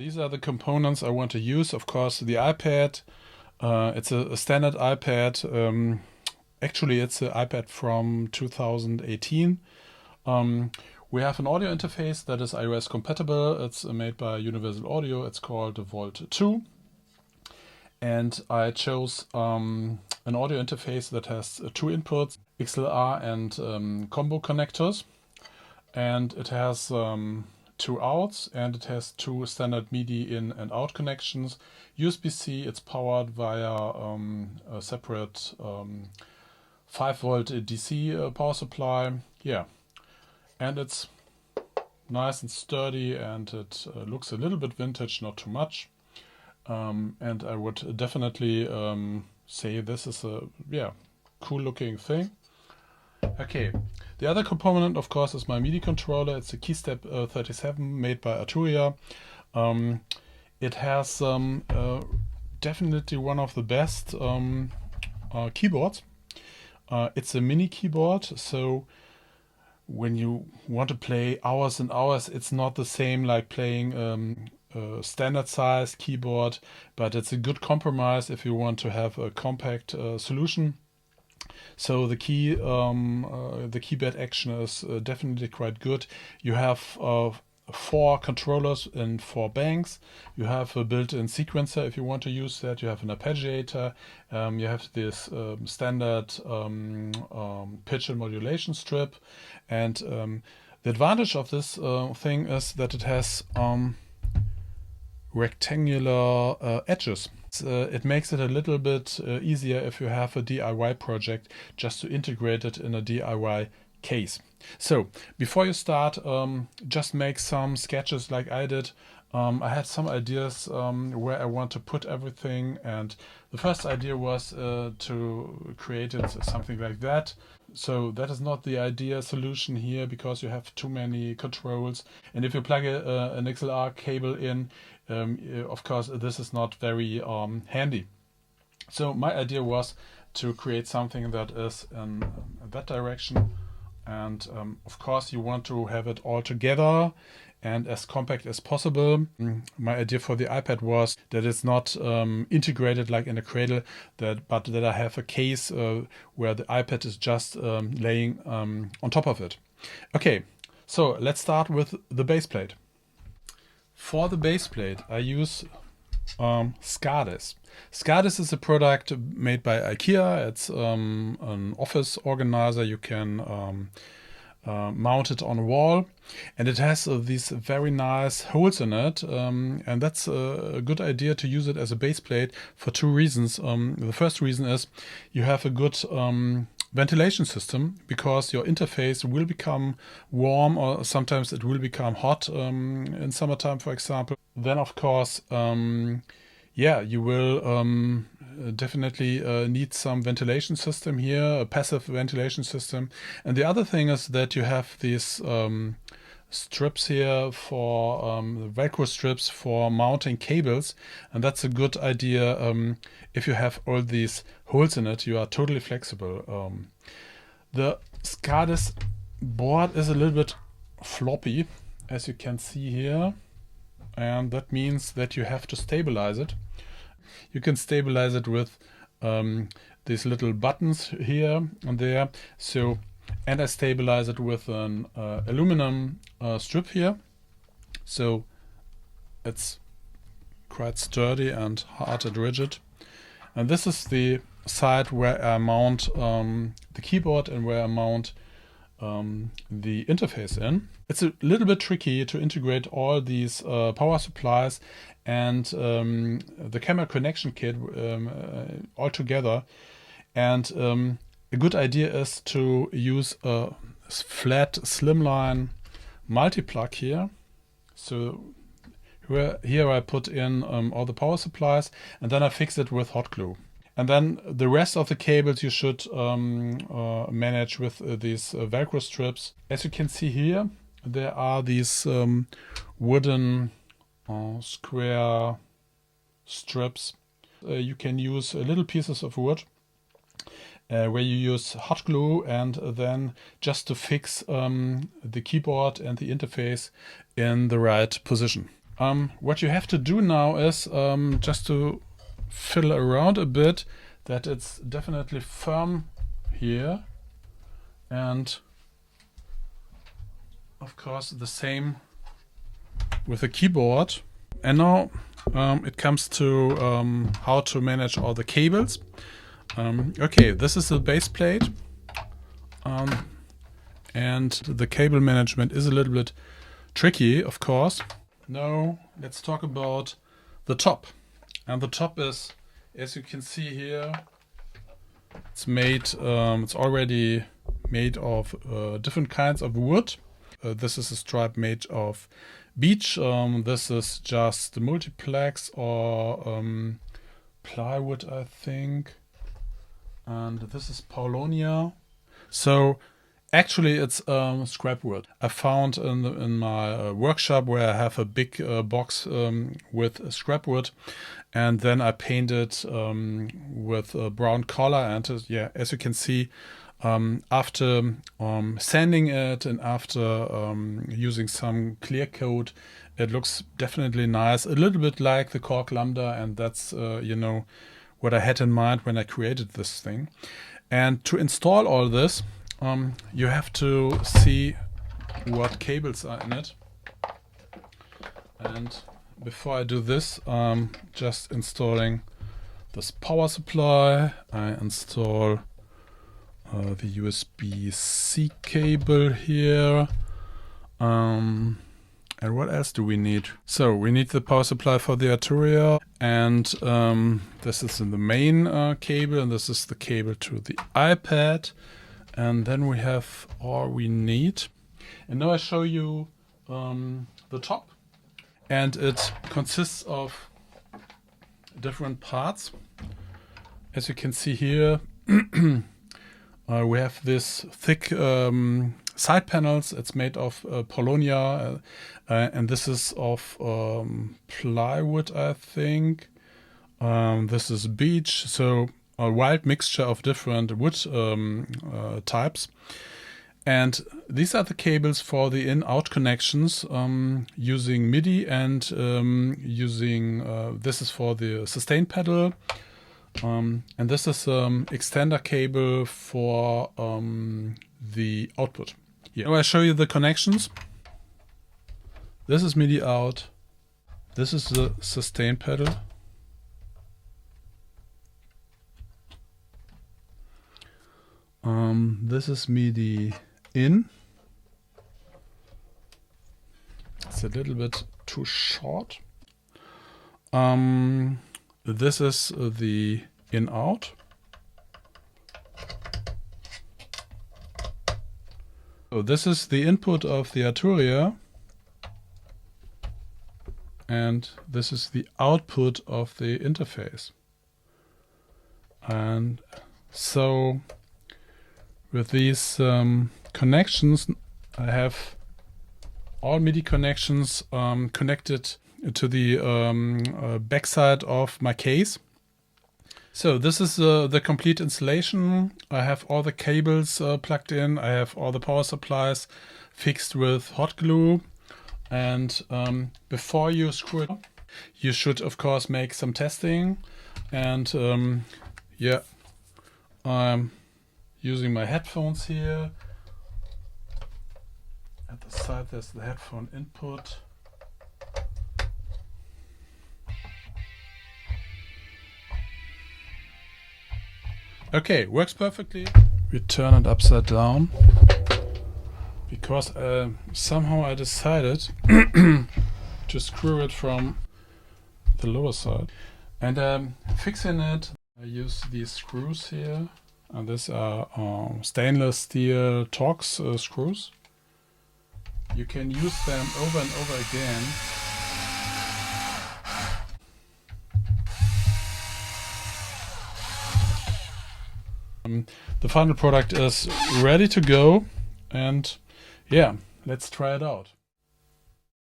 These are the components I want to use. Of course, the iPad. It's a standard iPad. Actually, it's an iPad from 2018. We have an audio interface that is iOS compatible. It's made by Universal Audio. It's called the Volt2. And I chose an audio interface that has two inputs, XLR and combo connectors. And it has two outs, and it has two standard MIDI in and out connections. USB-C, it's powered via a separate 5-volt DC power supply. Yeah, and it's nice and sturdy, and it looks a little bit vintage, not too much. And I would definitely say this is a cool looking thing. Okay, the other component, of course, is my MIDI controller. It's a Keystep 37 made by Arturia. It has definitely one of the best keyboards. It's a mini keyboard, so when you want to play hours and hours, it's not the same like playing a standard size keyboard, but it's a good compromise if you want to have a compact solution. So the keypad action is definitely quite good. You have 4 controllers and 4 banks. You have a built-in sequencer if you want to use that. You have an arpeggiator. You have this standard pitch and modulation strip. And the advantage of this thing is that it has rectangular edges. It makes it a little bit easier if you have a DIY project, just to integrate it in a DIY case. So before you start, just make some sketches like I did. I had some ideas where I want to put everything, and the first idea was to create it something like that. So that is not the ideal solution here, because you have too many controls, and if you plug an XLR cable in, of course this is not very handy. So my idea was to create something that is in that direction, and of course you want to have it all together and as compact as possible. My idea for the iPad was that it's not integrated like in a cradle, but that I have a case where the iPad is just laying on top of it. Okay, so let's start with the base plate. For the base plate, I use SCADIS. SCADIS is a product made by IKEA. It's an office organizer. You can mount it on a wall, and it has these very nice holes in it, and that's a good idea to use it as a base plate for 2 reasons. The first reason is you have a good ventilation system, because your interface will become warm, or sometimes it will become hot in summertime, for example. Then of course you will definitely need some ventilation system here, a passive ventilation system. And the other thing is that you have these strips here for Velcro strips for mounting cables, and that's a good idea. If you have all these holes in it, you are totally flexible. The SCADIS board is a little bit floppy, as you can see here, and that means that you have to stabilize it. You can stabilize it with these little buttons here and there. So, and I stabilize it with an aluminum strip here. So it's quite sturdy and hard and rigid. And this is the side where I mount the keyboard and where I mount the interface in. It's a little bit tricky to integrate all these power supplies and the camera connection kit all together. And a good idea is to use a flat slimline multi-plug here. So here I put in all the power supplies, and then I fix it with hot glue. And then the rest of the cables you should manage with these Velcro strips. As you can see here, there are these wooden square strips. You can use little pieces of wood where you use hot glue, and then just to fix the keyboard and the interface in the right position. What you have to do now is just to fiddle around a bit that it's definitely firm here, and of course the same with the keyboard. And now it comes to how to manage all the cables. Okay, this is the base plate, and the cable management is a little bit tricky, of course. Now let's talk about the top. And the top is, as you can see here, it's made. It's already made of different kinds of wood. This is a stripe made of beech. This is just multiplex or plywood, I think. And this is Paulonia. So actually it's scrap wood. I found in my workshop where I have a big box with scrap wood, and then I painted with a brown color. And yeah, as you can see, after sanding it and after using some clear coat, it looks definitely nice. A little bit like the Cork Lambda, and that's you know, what I had in mind when I created this thing. And to install all this, you have to see what cables are in it. And before I do this, I'm just installing this power supply. I install the USB-C cable here. And what else do we need? So we need the power supply for the Arturia, and this is in the main cable, and this is the cable to the iPad. And then we have all we need. And now I show you the top. And it consists of different parts. As you can see here, we have this thick side panels. It's made of Paulonia, and this is of plywood, I think. This is beech, so a wild mixture of different wood types. And these are the cables for the in-out connections using MIDI, and using this is for the sustain pedal, and this is extender cable for the output. Here. Now I show you the connections. This is MIDI out. This is the sustain pedal. This is MIDI in. It's a little bit too short. This is the in out. So this is the input of the Arturia, and this is the output of the interface. And so with these connections, I have all MIDI connections connected to the backside of my case. So this is the complete installation. I have all the cables plugged in. I have all the power supplies fixed with hot glue. And before you screw it up, you should of course make some testing. And yeah, I'm using my headphones here. At the side there's the headphone input. Okay, works perfectly. We turn it upside down because somehow I decided to screw it from the lower side. And fixing it, I use these screws here. And these are stainless steel Torx screws. You can use them over and over again. The final product is ready to go, and yeah, let's try it out.